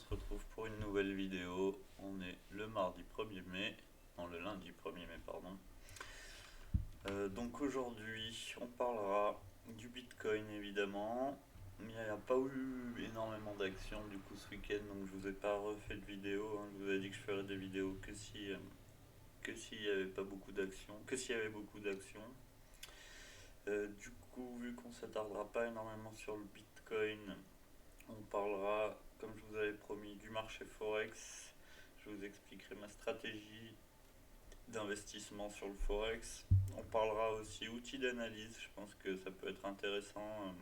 se retrouve pour une nouvelle vidéo. On est le mardi 1er mai, non le lundi 1er mai, pardon. Donc aujourd'hui, on parlera du Bitcoin évidemment. Il n'y a pas eu énormément d'actions du coup ce week-end, donc je vous ai pas refait de vidéo, hein. Je vous ai dit que je ferais des vidéos que s'il y avait pas beaucoup d'actions, que s'il y avait beaucoup d'actions. Du coup, vu qu'on s'attardera pas énormément sur le Bitcoin, on parlera, comme je vous avais promis, du marché Forex. Je vous expliquerai ma stratégie d'investissement sur le Forex. On parlera aussi outils d'analyse. Je pense que ça peut être intéressant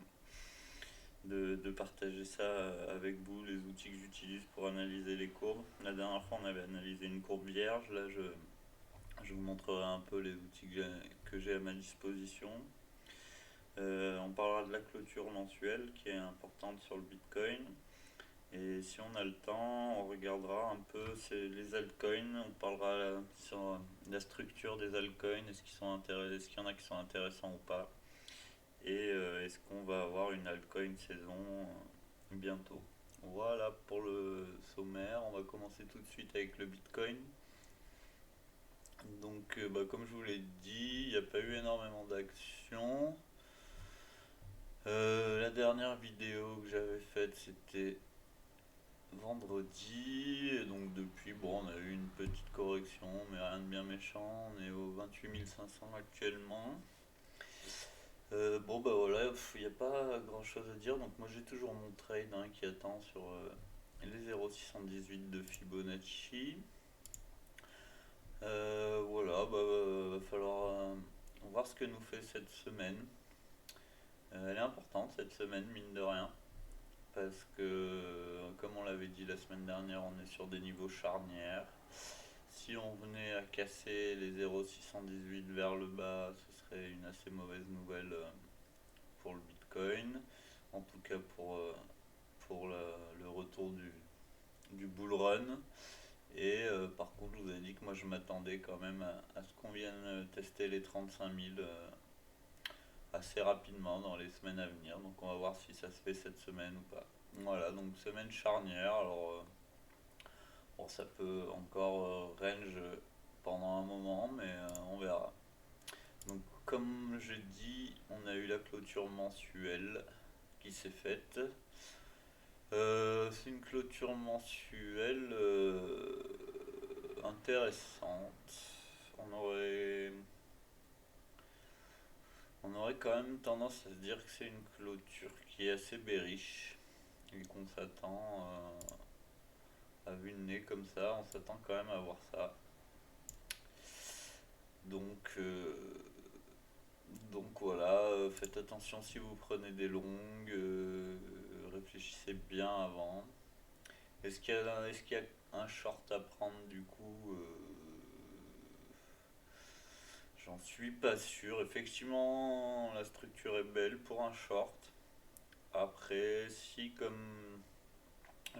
de partager ça avec vous, les outils que j'utilise pour analyser les courbes. La dernière fois, on avait analysé une courbe vierge. Là, je vous montrerai un peu les outils que j'ai à ma disposition. On parlera de la clôture mensuelle qui est importante sur le Bitcoin. Et si on a le temps, on regardera un peu les altcoins. On parlera sur la structure des altcoins, est-ce qu'il y en a qui sont intéressants ou pas. Et est-ce qu'on va avoir une altcoin saison bientôt. Voilà pour le sommaire. On va commencer tout de suite avec le Bitcoin. Donc comme je vous l'ai dit, il n'y a pas eu énormément d'actions. La dernière vidéo que j'avais faite, c'était vendredi, et donc depuis, bon, on a eu une petite correction, mais rien de bien méchant. On est au 28 500 actuellement. Bon, bah voilà, il n'y a pas grand chose à dire. Donc, moi j'ai toujours mon trade qui attend sur les 0,618 de Fibonacci. Voilà, bah, va falloir voir ce que nous fait cette semaine. Elle est importante cette semaine, mine de rien. Parce que, comme on l'avait dit la semaine dernière, on est sur des niveaux charnières. Si on venait à casser les 0,618 vers le bas, ce serait une assez mauvaise nouvelle pour le Bitcoin. En tout cas pour le retour du bull run. Et par contre, je vous ai dit que moi je m'attendais quand même à ce qu'on vienne tester les 35 000 assez rapidement dans les semaines à venir. Donc on va voir si ça se fait cette semaine ou pas. Voilà, donc semaine charnière. Alors bon, ça peut encore range pendant un moment, mais on verra. Donc comme je dis, on a eu la clôture mensuelle qui s'est faite. C'est une clôture mensuelle intéressante. On aurait quand même tendance à se dire que c'est une clôture qui est assez bearish et qu'on s'attend à vue de nez comme ça, on s'attend quand même à voir ça. Donc, voilà, faites attention si vous prenez des longues, réfléchissez bien avant. Est-ce qu'il y a un short à prendre du coup J'en suis pas sûr. Effectivement, la structure est belle pour un short. Après, si comme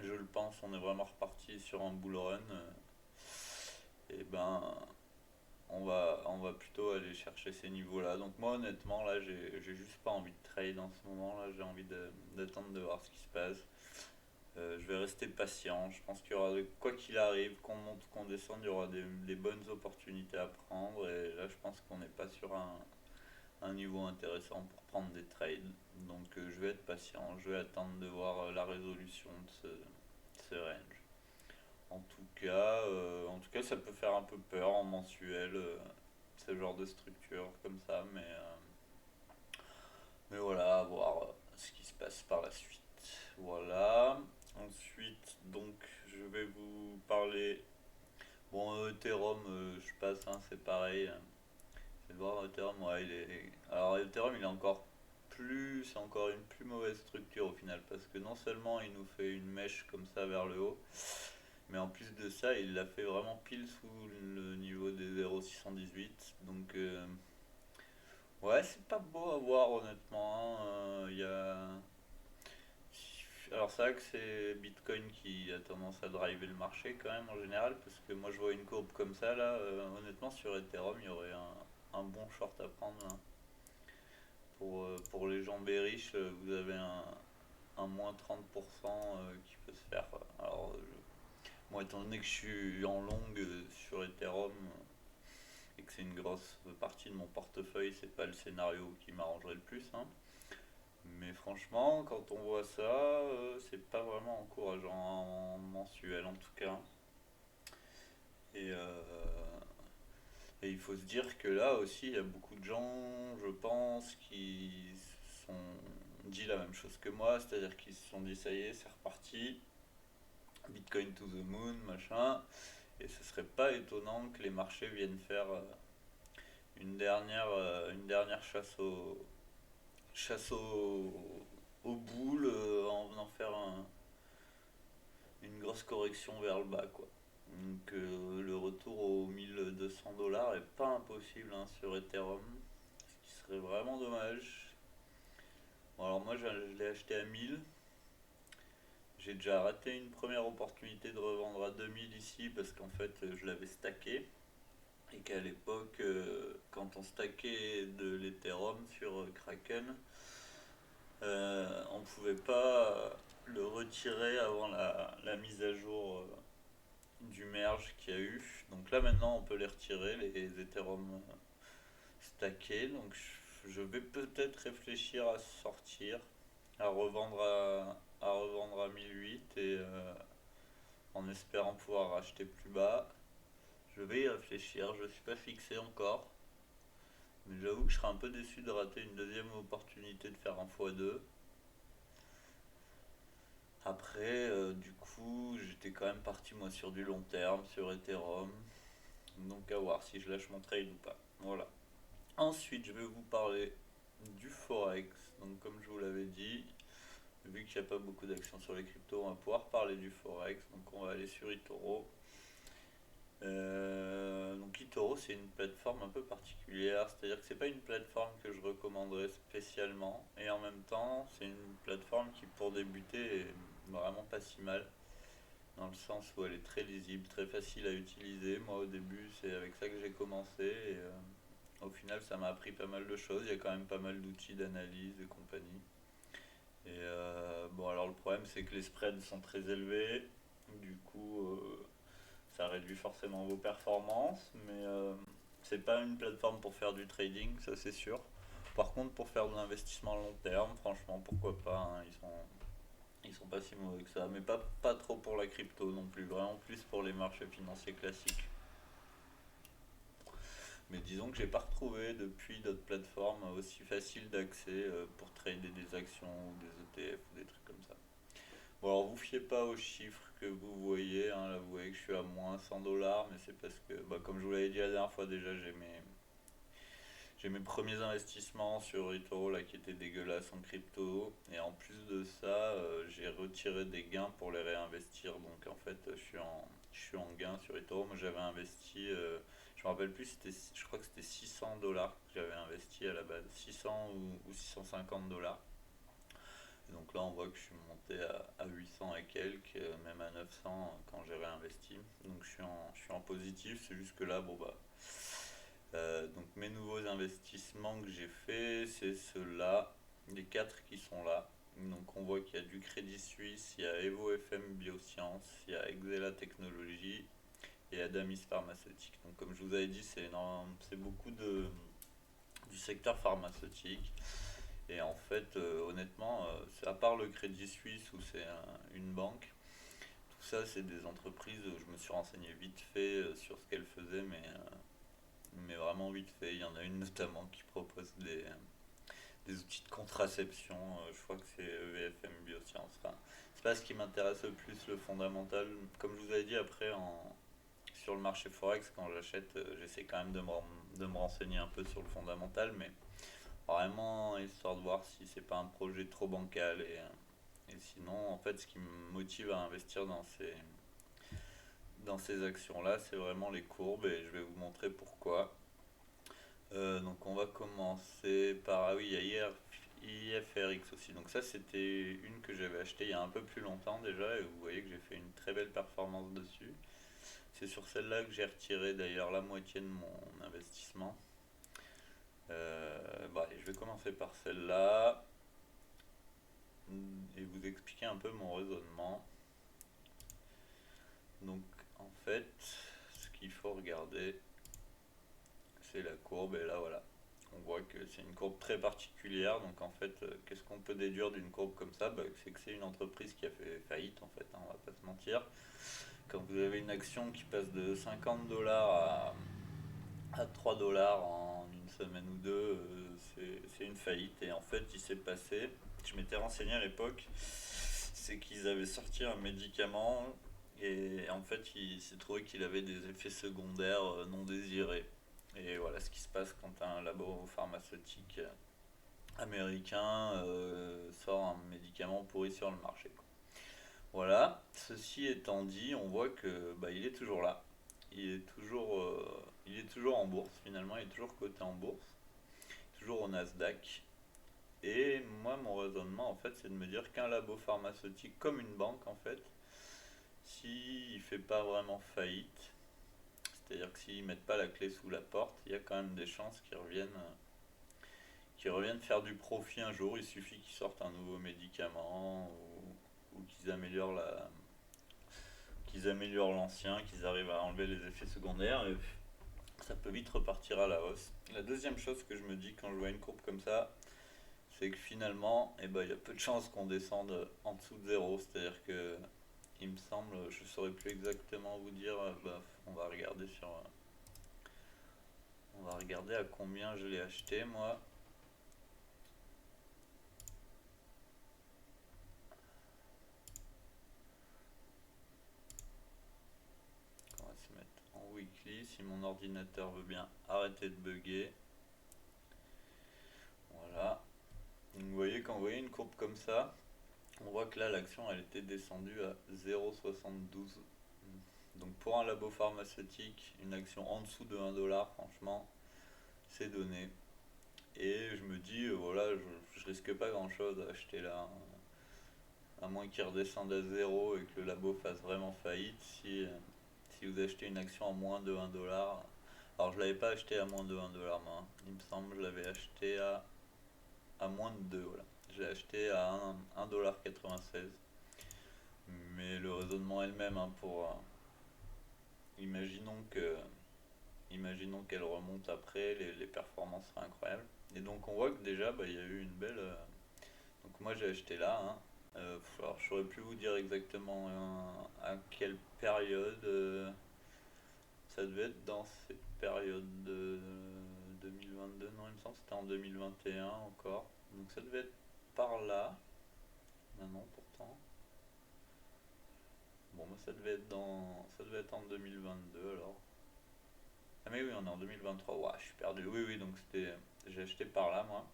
je le pense, on est vraiment reparti sur un bull run, et ben on va plutôt aller chercher ces niveaux-là. Donc moi honnêtement là j'ai juste pas envie de trade en ce moment là, j'ai envie d'attendre de voir ce qui se passe. Je vais rester patient, je pense qu'il y aura, quoi qu'il arrive, qu'on monte, qu'on descende, il y aura des bonnes opportunités à prendre et là je pense qu'on n'est pas sur un niveau intéressant pour prendre des trades. Donc je vais être patient, je vais attendre de voir la résolution de ce range. En tout cas, ça peut faire un peu peur en mensuel, ce genre de structure comme ça, mais voilà, à voir ce qui se passe par la suite. Voilà. Ensuite, donc, je vais vous parler. Bon, Ethereum, je passe, hein, c'est pareil. C'est de voir Ethereum, ouais, Alors, Ethereum, il est encore plus. C'est encore une plus mauvaise structure au final, parce que non seulement il nous fait une mèche comme ça vers le haut, mais en plus de ça, il l'a fait vraiment pile sous le niveau des 0,618. Donc, ouais, c'est pas beau à voir honnêtement, hein. Alors, c'est vrai que c'est Bitcoin qui a tendance à driver le marché quand même en général, parce que moi je vois une courbe comme ça là. Honnêtement, sur Ethereum, il y aurait un bon short à prendre là. Pour les gens bearish, vous avez un moins 30% qui peut se faire. Alors, moi, étant donné que je suis en longue sur Ethereum et que c'est une grosse partie de mon portefeuille, c'est pas le scénario qui m'arrangerait le plus, hein. Mais franchement, quand on voit ça, c'est pas vraiment encourageant en mensuel en tout cas. Et, et il faut se dire que là aussi, il y a beaucoup de gens, je pense, qui se sont dit la même chose que moi, c'est-à-dire qu'ils se sont dit ça y est, c'est reparti, Bitcoin to the moon, machin, et ce serait pas étonnant que les marchés viennent faire une dernière chasse aux boules en venant faire une grosse correction vers le bas, quoi. Donc le retour aux 1200 $ est pas impossible, hein, sur Ethereum, ce qui serait vraiment dommage. Bon, alors moi je l'ai acheté à 1000. J'ai déjà raté une première opportunité de revendre à 2000 ici parce qu'en fait je l'avais stacké et qu'à l'époque, quand on stackait de l'Ethereum sur Kraken, on pouvait pas le retirer avant la mise à jour du merge qu'il y a eu. Donc là maintenant on peut les retirer, les Ethereum stackés. Donc je vais peut-être réfléchir à sortir, à revendre à 1008 et en espérant pouvoir racheter plus bas. Je vais y réfléchir, je ne suis pas fixé encore. Mais j'avoue que je serais un peu déçu de rater une deuxième opportunité de faire un x2. Après, du coup, j'étais quand même parti moi sur du long terme, sur Ethereum. Donc à voir si je lâche mon trade ou pas. Voilà. Ensuite, je vais vous parler du Forex. Donc comme je vous l'avais dit, vu qu'il n'y a pas beaucoup d'actions sur les cryptos, on va pouvoir parler du Forex. Donc on va aller sur eToro. Donc eToro, c'est une plateforme un peu particulière, c'est-à-dire que c'est pas une plateforme que je recommanderais spécialement, et en même temps c'est une plateforme qui pour débuter est vraiment pas si mal, dans le sens où elle est très lisible, très facile à utiliser. Moi au début c'est avec ça que j'ai commencé, et au final ça m'a appris pas mal de choses, il y a quand même pas mal d'outils d'analyse et compagnie. Et bon, alors le problème c'est que les spreads sont très élevés, du coup ça réduit forcément vos performances, mais c'est pas une plateforme pour faire du trading, ça c'est sûr. Par contre, pour faire de l'investissement à long terme, franchement, pourquoi pas, hein, ils sont pas si mauvais que ça, mais pas trop pour la crypto non plus, vraiment plus pour les marchés financiers classiques. Mais disons que j'ai pas retrouvé depuis d'autres plateformes aussi faciles d'accès pour trader des actions ou des ETF ou des trucs comme ça. Bon, alors vous fiez pas aux chiffres que vous voyez, hein, là vous voyez que je suis à moins 100 $, mais c'est parce que, bah, comme je vous l'avais dit la dernière fois déjà, j'ai mes premiers investissements sur eToro là qui étaient dégueulasses en crypto, et en plus de ça, j'ai retiré des gains pour les réinvestir, donc en fait je suis en gain sur eToro. Moi j'avais investi, je me rappelle plus, je crois que c'était 600 $ que j'avais investi à la base, 600 ou 650 $. Donc là, on voit que je suis monté à 800 et quelques, même à 900 quand j'ai réinvesti. Donc je suis en positif, c'est juste que là, bon bah. Donc mes nouveaux investissements que j'ai fait, c'est ceux-là, les quatre qui sont là. Donc on voit qu'il y a du Crédit Suisse, il y a Evo FM Biosciences, il y a Exela Technologies et Adamis Pharmaceutique. Donc comme je vous avais dit, c'est énorme, c'est beaucoup du secteur pharmaceutique. Et en fait, honnêtement, à part le Crédit Suisse où c'est une banque, tout ça c'est des entreprises où je me suis renseigné vite fait sur ce qu'elles faisaient, mais vraiment vite fait. Il y en a une notamment qui propose des outils de contraception, je crois que c'est EVFM Biosciences. Enfin, c'est pas ce qui m'intéresse le plus, le fondamental. Comme je vous avais dit, après, sur le marché Forex, quand j'achète, j'essaie quand même de me renseigner un peu sur le fondamental, mais vraiment histoire de voir si c'est pas un projet trop bancal, et sinon en fait ce qui me motive à investir dans ces actions là c'est vraiment les courbes, et je vais vous montrer pourquoi. Donc on va commencer par, ah oui, il y a IFRX aussi, donc ça c'était une que j'avais achetée il y a un peu plus longtemps déjà, et vous voyez que j'ai fait une très belle performance dessus. C'est sur celle-là que j'ai retiré d'ailleurs la moitié de mon investissement. Bah, allez, je vais commencer par celle-là. Et vous expliquer un peu mon raisonnement. Donc en fait, ce qu'il faut regarder, c'est la courbe, et là voilà. On voit que c'est une courbe très particulière, donc en fait, qu'est-ce qu'on peut déduire d'une courbe comme ça? C'est que c'est une entreprise qui a fait faillite en fait, hein, on va pas se mentir. Quand vous avez une action qui passe de 50 dollars à 3 dollars en une semaine ou deux, c'est une faillite. Et en fait, il s'est passé, je m'étais renseigné à l'époque, c'est qu'ils avaient sorti un médicament et en fait, il s'est trouvé qu'il avait des effets secondaires non désirés. Et voilà ce qui se passe quand un labo pharmaceutique américain sort un médicament pourri sur le marché, quoi. Voilà, ceci étant dit, on voit que il est toujours là. Il est toujours en bourse finalement, il est toujours coté en bourse, toujours au Nasdaq. Et moi, mon raisonnement en fait, c'est de me dire qu'un labo pharmaceutique, comme une banque en fait, s'il ne fait pas vraiment faillite, c'est-à-dire que s'ils ne mettent pas la clé sous la porte, il y a quand même des chances qu'ils reviennent faire du profit un jour. Il suffit qu'ils sortent un nouveau médicament ou qu'ils améliorent l'ancien, qu'ils arrivent à enlever les effets secondaires, et ça peut vite repartir à la hausse. La deuxième chose que je me dis quand je vois une courbe comme ça, c'est que finalement, il y a peu de chances qu'on descende en dessous de zéro. C'est-à-dire que, il me semble, je ne saurais plus exactement vous dire, on va regarder on va regarder à combien je l'ai acheté moi. On va se mettre en weekly si mon ordinateur veut bien arrêter de bugger. Voilà. Donc vous voyez, quand vous voyez une courbe comme ça, on voit que là l'action elle était descendue à 0,72. Donc pour un labo pharmaceutique, une action en dessous de 1 dollar, franchement, c'est donné. Et je me dis, voilà, je risque pas grand chose à acheter là, hein. À moins qu'il redescende à zéro et que le labo fasse vraiment faillite. Si vous achetez une action à moins de 1 dollar, alors je l'avais pas acheté à moins de 1 dollar, moi, hein. Il me semble que je l'avais acheté à moins de 2, voilà. Je l'ai acheté à 1,96$. Mais le raisonnement est le même, hein, imaginons que imaginons qu'elle remonte après, les performances seraient incroyables. Et donc on voit que déjà il y a eu une belle. Donc moi j'ai acheté là, hein. Alors je saurais plus vous dire exactement à quelle période. Ça devait être dans cette période de 2022, non il me semble que c'était en 2021 encore. Donc ça devait être par là. Non, pourtant. Bon, ça devait être en 2022 alors. Ah mais oui, on est en 2023. Ouah, je suis perdu. Oui, oui, donc j'ai acheté par là moi.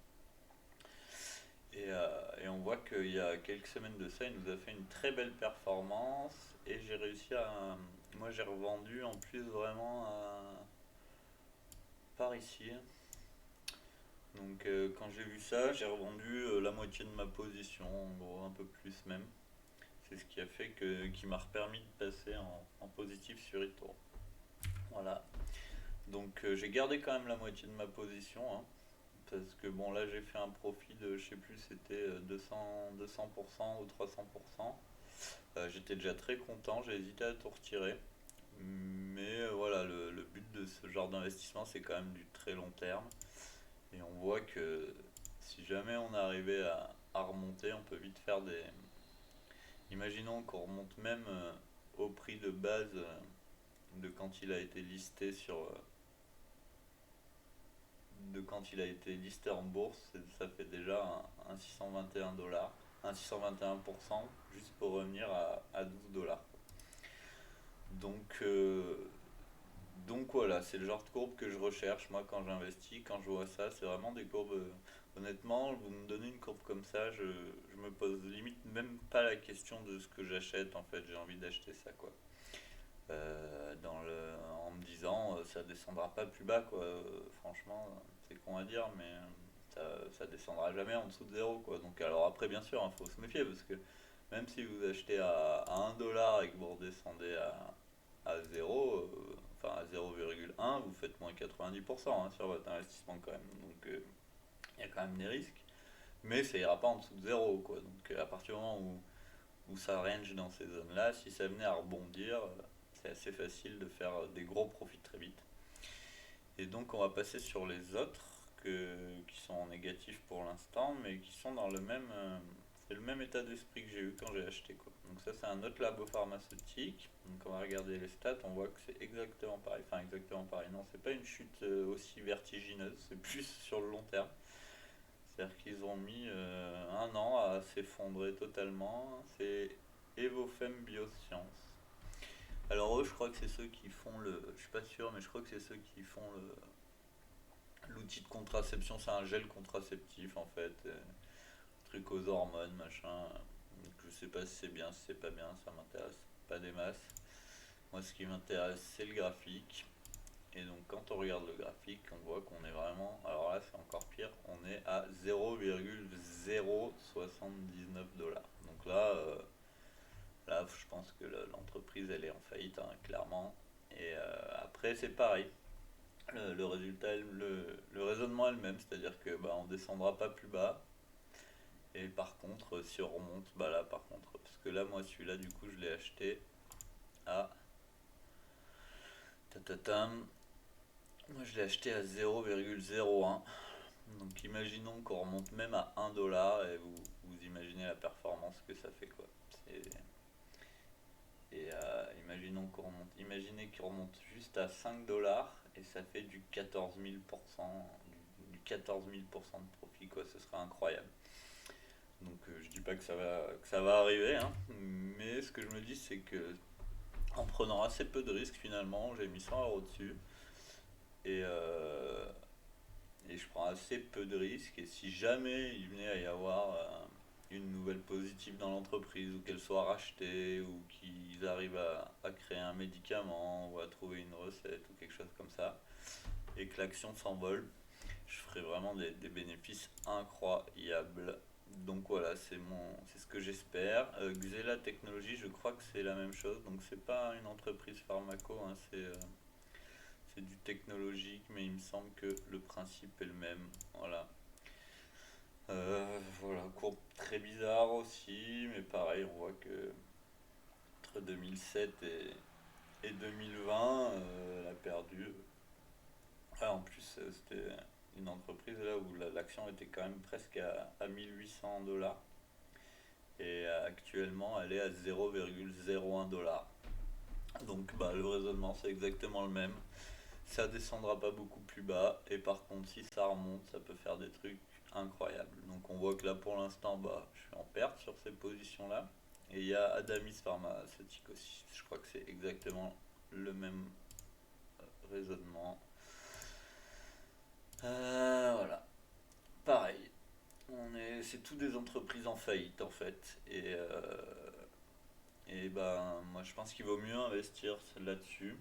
Et on voit qu'il y a quelques semaines de ça, il nous a fait une très belle performance et j'ai réussi à. Moi, j'ai revendu en plus vraiment par ici. Donc, quand j'ai vu ça, j'ai revendu la moitié de ma position, en gros, un peu plus même. C'est ce qui a fait qui m'a permis de passer en positif sur eToro. Voilà. Donc, j'ai gardé quand même la moitié de ma position, hein. Parce que bon, là j'ai fait un profit de, je sais plus, c'était 200% ou 300%. J'étais déjà très content, j'ai hésité à tout retirer. Mais voilà, le but de ce genre d'investissement, c'est quand même du très long terme. Et on voit que si jamais on arrivait à remonter, on peut vite faire des. Imaginons qu'on remonte même au prix de base de quand il a été listé de quand il a été listé en bourse, ça fait déjà un 621 dollars, un 621%, juste pour revenir à 12 dollars. Donc, donc voilà, c'est le genre de courbe que je recherche moi quand j'investis, quand je vois ça, c'est vraiment des courbes. Honnêtement, vous me donnez une courbe comme ça, je me pose limite même pas la question de ce que j'achète en fait, j'ai envie d'acheter ça quoi. En me disant ça descendra pas plus bas quoi. Franchement, c'est con à dire, mais ça descendra jamais en dessous de zéro quoi. Donc alors après bien sûr, il faut se méfier parce que même si vous achetez à 1 dollar et que vous redescendez à 0, enfin à 0,1, vous faites moins 90%, hein, sur votre investissement quand même. Donc il y a quand même des risques. mais ça ira pas en dessous de zéro, quoi. Donc à partir du moment où ça range dans ces zones-là, si ça venait à rebondir, c'est assez facile de faire des gros profits très vite. Et donc on va passer sur les autres qui sont en négatif pour l'instant, mais qui sont dans c'est le même état d'esprit que j'ai eu quand j'ai acheté, quoi. Donc ça c'est un autre labo pharmaceutique. Donc on va regarder les stats, on voit que c'est exactement pareil. Enfin exactement pareil. Non, c'est pas une chute aussi vertigineuse, c'est plus sur le long terme. C'est-à-dire qu'ils ont mis un an à s'effondrer totalement. C'est Evofem Biosciences. Alors eux, je crois que c'est ceux qui font je suis pas sûr, mais je crois que c'est ceux qui font l'outil de contraception. C'est un gel contraceptif en fait, truc aux hormones, machin. Donc, je sais pas si c'est bien, si c'est pas bien, ça m'intéresse pas des masses. Moi, ce qui m'intéresse, c'est le graphique. Et donc, quand on regarde le graphique, on voit qu'on est vraiment. Alors là, c'est encore pire. On est à 0,079 $. Donc là, je pense que l'entreprise, elle est en faillite, hein, clairement. Et après, c'est pareil. Le résultat, le raisonnement est le même, c'est-à-dire que bah, on descendra pas plus bas. Et par contre, si on remonte, bah là, par contre, parce que là, moi, celui-là, du coup, je l'ai acheté à. Tatatam. Moi, je l'ai acheté à 0,01. Donc, imaginons qu'on remonte même à 1 $ et vous imaginez la performance que ça fait, quoi. Et imaginez qu'il remonte juste à 5 $ et ça fait du 14 000%, du 14 000% de profit, quoi. Ce serait incroyable. Donc je dis pas que ça va arriver, hein, mais ce que je me dis c'est que en prenant assez peu de risques finalement, j'ai mis 100 € dessus et, euh, et je prends assez peu de risques et si jamais il venait à y avoir une nouvelle positive dans l'entreprise ou qu'elle soit rachetée ou qu'ils arrivent à créer un médicament ou à trouver une recette ou quelque chose comme ça et que l'action s'envole, je ferai vraiment des bénéfices incroyables. Donc voilà, c'est ce que j'espère. Xela Technologies, je crois que c'est la même chose. Donc c'est pas une entreprise pharmaco, hein, c'est du technologique, mais il me semble que le principe est le même. Voilà. Voilà, courbe très bizarre aussi, mais pareil, on voit que entre 2007 et 2020, elle a perdu. Ah, en plus, c'était une entreprise là où l'action était quand même presque à 1 800 $ et actuellement elle est à 0,01 $. Donc bah, le raisonnement c'est exactement le même. Ça descendra pas beaucoup plus bas et par contre si ça remonte ça peut faire des trucs incroyables. Donc on voit que là pour l'instant bah, je suis en perte sur ces positions là. Et il y a Adamis Pharmaceutique aussi. Je crois que c'est exactement le même raisonnement. Voilà. Pareil. C'est tout des entreprises en faillite en fait. Et ben, moi je pense qu'il vaut mieux investir là-dessus.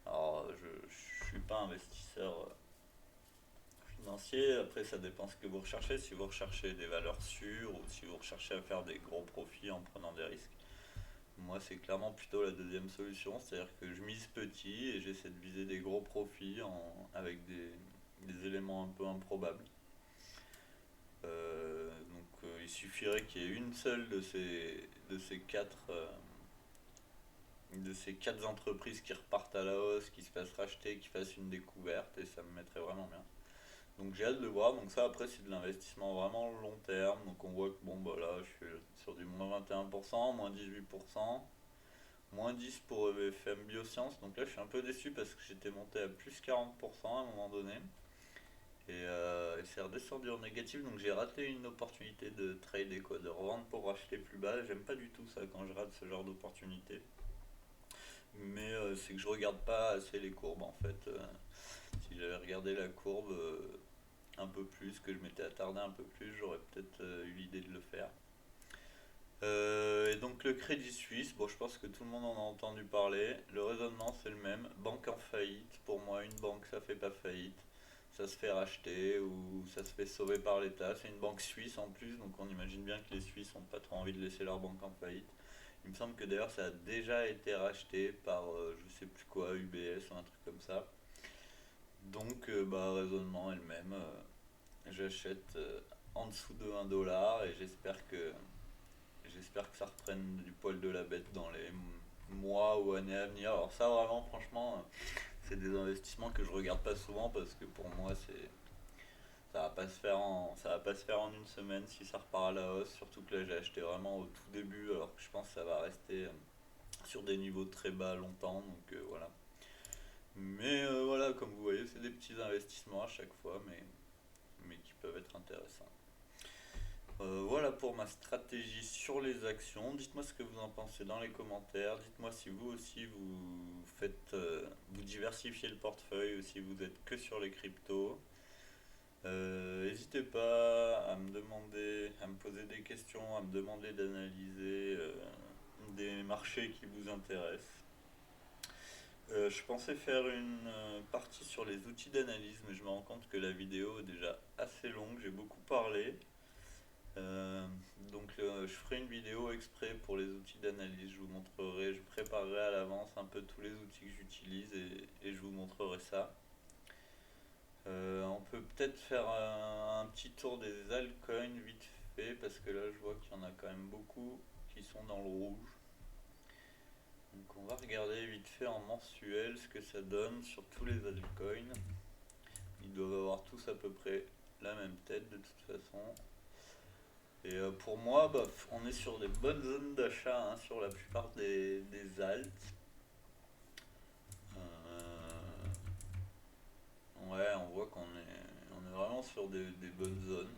Alors, je suis pas investisseur financier. Après, ça dépend ce que vous recherchez. Si vous recherchez des valeurs sûres ou si vous recherchez à faire des gros profits en prenant des risques. Moi, c'est clairement plutôt la deuxième solution. C'est-à-dire que je mise petit et j'essaie de viser des gros profits avec des éléments un peu improbables. Il suffirait qu'il y ait une seule de ces quatre entreprises qui repartent à la hausse, qui se fassent racheter, qui fassent une découverte, et ça me mettrait vraiment bien. Donc j'ai hâte de voir. Donc ça après c'est de l'investissement vraiment long terme. Donc on voit que bon bah là je suis sur du moins 21%, moins 18%, moins 10 pour EFM Biosciences. Donc là je suis un peu déçu parce que j'étais monté à plus 40% à un moment donné. Et c'est redescendu en négatif, donc j'ai raté une opportunité de trader, quoi, de revendre pour racheter plus bas. J'aime pas du tout ça quand je rate ce genre d'opportunité. Mais c'est que je regarde pas assez les courbes en fait. Si j'avais regardé la courbe un peu plus, que je m'étais attardé un peu plus, j'aurais peut-être eu l'idée de le faire. Et donc le Crédit Suisse, bon je pense que tout le monde en a entendu parler. Le raisonnement c'est le même. Banque en faillite, pour moi une banque ça fait pas faillite. Ça se fait racheter ou ça se fait sauver par l'État. C'est une banque suisse en plus, donc on imagine bien que les Suisses n'ont pas trop envie de laisser leur banque en faillite. Il me semble que d'ailleurs ça a déjà été racheté par je sais plus quoi, UBS ou un truc comme ça. Donc bah raisonnement est le même. J'achète en dessous de 1 dollar et j'espère que ça reprenne du poil de la bête dans les mois ou années à venir. Alors ça vraiment franchement c'est des investissements que je regarde pas souvent parce que pour moi ça va pas se faire en une semaine si ça repart à la hausse, surtout que là j'ai acheté vraiment au tout début alors que je pense que ça va rester sur des niveaux très bas longtemps donc voilà. Mais voilà, comme vous voyez, c'est des petits investissements à chaque fois mais qui peuvent être intéressants. Voilà pour ma stratégie sur les actions. Dites-moi ce que vous en pensez dans les commentaires. Dites-moi si vous aussi vous diversifiez le portefeuille ou si vous êtes que sur les cryptos. N'hésitez pas à me demander, à me poser des questions, à me demander d'analyser des marchés qui vous intéressent. Je pensais faire une partie sur les outils d'analyse, mais je me rends compte que la vidéo est déjà assez longue, j'ai beaucoup parlé. Euh, je ferai une vidéo exprès pour les outils d'analyse, je vous montrerai, je préparerai à l'avance un peu tous les outils que j'utilise et je vous montrerai ça. On peut peut-être faire un petit tour des altcoins vite fait, parce que là je vois qu'il y en a quand même beaucoup qui sont dans le rouge. Donc on va regarder vite fait en mensuel ce que ça donne sur tous les altcoins. Ils doivent avoir tous à peu près la même tête de toute façon. Et pour moi, bah, on est sur des bonnes zones d'achat hein, sur la plupart des alts. Euh, ouais, on voit on est vraiment sur des bonnes zones.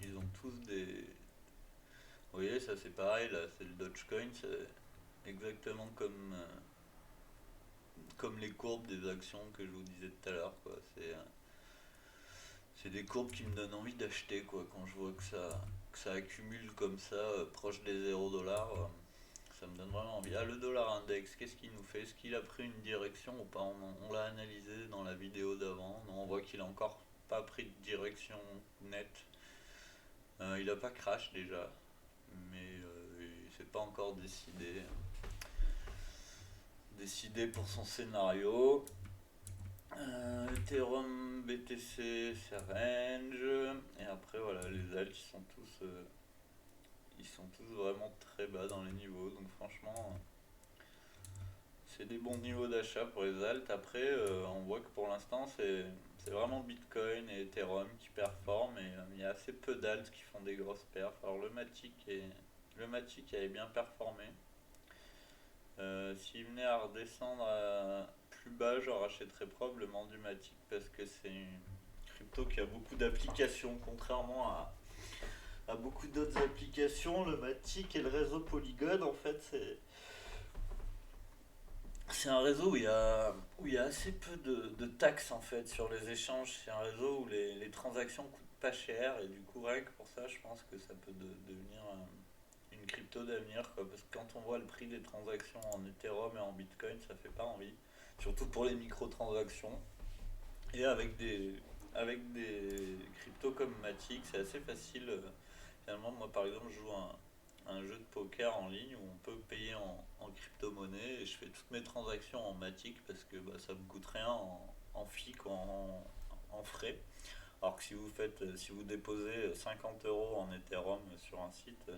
Ils ont tous des. Vous voyez, ça c'est pareil, là, c'est le Dogecoin, c'est exactement comme les courbes des actions que je vous disais tout à l'heure, quoi. C'est des courbes qui me donnent envie d'acheter, quoi, quand je vois que ça accumule comme ça, proche des 0 $. Ça me donne vraiment envie. Ah, le dollar index, qu'est-ce qu'il nous fait? Est-ce qu'il a pris une direction ou pas? On l'a analysé dans la vidéo d'avant. Non, on voit qu'il a encore pas pris de direction nette. Il a pas crash déjà, mais il s'est pas encore décidé pour son scénario. Ethereum, BTC, c'est range. Et après, voilà, les alts, ils sont tous vraiment très bas dans les niveaux. Donc, franchement, c'est des bons niveaux d'achat pour les alts. Après, on voit que pour l'instant, c'est vraiment Bitcoin et Ethereum qui performent. Et il y a assez peu d'alts qui font des grosses perfs. Alors, le Matic avait bien performé. S'il venait à redescendre plus bas, j'en rachèterais probablement du Matic parce que c'est une crypto qui a beaucoup d'applications, contrairement à beaucoup d'autres applications. Le Matic et le réseau Polygon, en fait, c'est un réseau où il y a assez peu de taxes en fait sur les échanges. C'est un réseau où les transactions coûtent pas cher et du coup, rien que pour ça, je pense que ça peut devenir une crypto d'avenir, quoi, parce que quand on voit le prix des transactions en Ethereum et en Bitcoin, ça fait pas envie, surtout pour les microtransactions. Et avec des cryptos comme Matic, c'est assez facile. Finalement, moi par exemple, je joue un jeu de poker en ligne où on peut payer en crypto-monnaie et je fais toutes mes transactions en Matic parce que bah, ça me coûte rien en FIC ou en frais. Alors que si vous déposez 50 euros en Ethereum sur un site,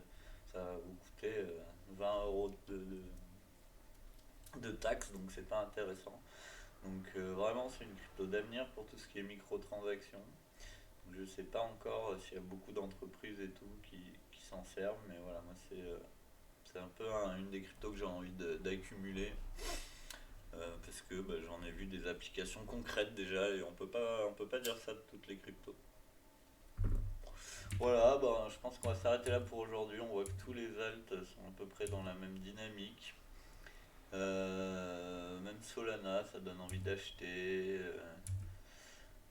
ça va vous coûter 20 euros de taxes, donc c'est pas intéressant. Donc vraiment c'est une crypto d'avenir pour tout ce qui est microtransactions. Je sais pas encore s'il y a beaucoup d'entreprises et tout qui s'en servent, mais voilà, moi c'est un peu une des cryptos que j'ai envie d'accumuler. Parce que bah, j'en ai vu des applications concrètes déjà et on peut pas dire ça de toutes les cryptos. Voilà, ben, je pense qu'on va s'arrêter là pour aujourd'hui. On voit que tous les alts sont à peu près dans la même dynamique. Même Solana, ça donne envie d'acheter.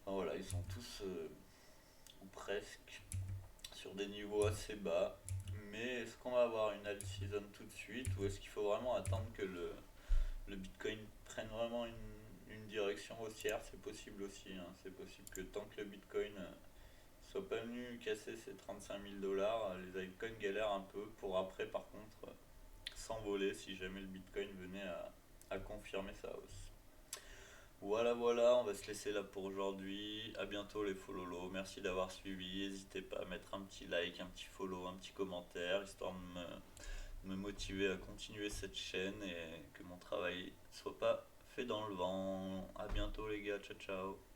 Enfin, voilà, ils sont tous, ou presque, sur des niveaux assez bas. Mais est-ce qu'on va avoir une alt season tout de suite ou est-ce qu'il faut vraiment attendre que le Bitcoin prenne vraiment une direction haussière? C'est possible aussi, hein. C'est possible que tant que le Bitcoin soit pas venu casser ces 35 000 $, les altcoins galèrent un peu pour après par contre s'envoler si jamais le Bitcoin venait à confirmer sa hausse. Voilà, voilà, on va se laisser là pour aujourd'hui. À bientôt les fololos. Merci d'avoir suivi. N'hésitez pas à mettre un petit like, un petit follow, un petit commentaire, histoire de me motiver à continuer cette chaîne et que mon travail soit pas fait dans le vent. À bientôt les gars, ciao ciao.